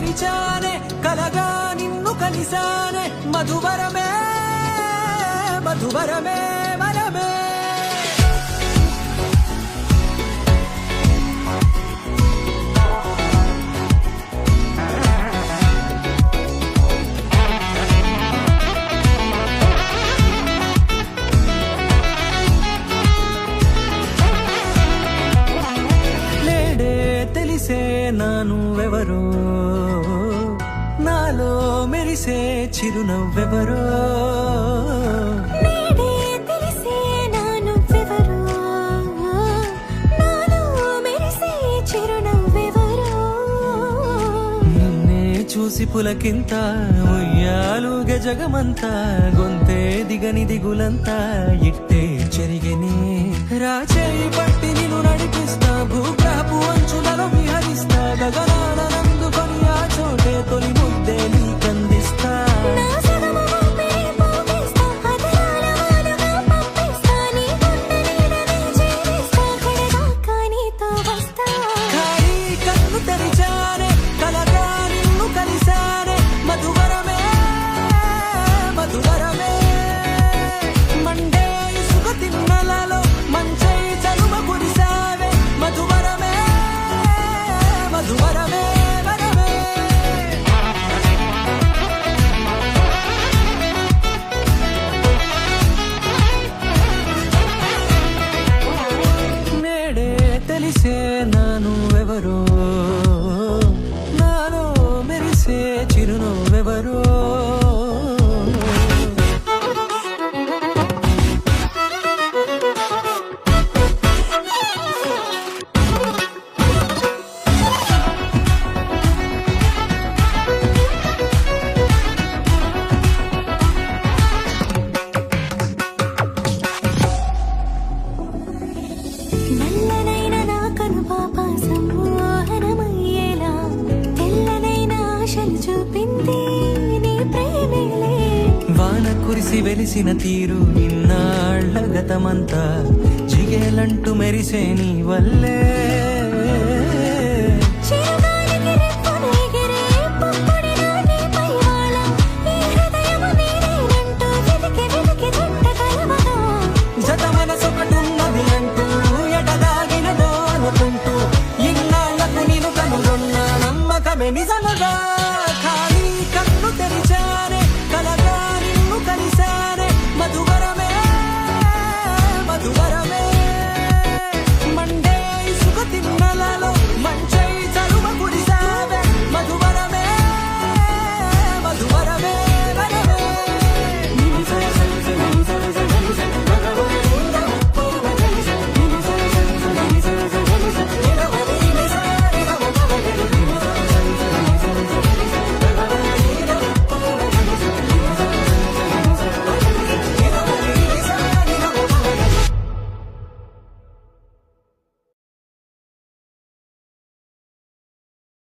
తెరిచానే కలగా నిన్ను కలిసానే మధువరమే మధువరమే వరమే నానువెవరో నాలో మెరిసే చిరునవ్వెవరో నిన్నే చూసి పులకింత ఉయ్యాలుగ జగమంతా గొంతే దిగని దిగులంతా ఇట్టే చెరిగని రాచేయి పట్టి నిన్ను నడిపిస్తా భూగ్రహపు అంచులలో విహరిస్తా గగనాన నందుకొని ఆ చోటే తొలి ముద్దే నీకందిస్తా ఖాళీ కన్ను తెరిచానే కలగా నిన్ను కలిసానే మధువరమే మధువరమే మండే ఇసుక తిన్నలలో మంచై చలువ కురిసావే మధువరమే మధువరమే వరమే నేడే తెలిసే నానువెవరో నాలో మెరిసే చిరునవ్వెవరో నల్లనైన నా కనుపాప సమ్మోహనమయ్యేలా తెల్లనైన ఆశలు చూపింది నీ ప్రేమేలే వాన కురిసి వెలిసిన తీరు ఇన్నాళ్ల గతమంతా జిగేలంటూ మెరిసే నీ వల్లే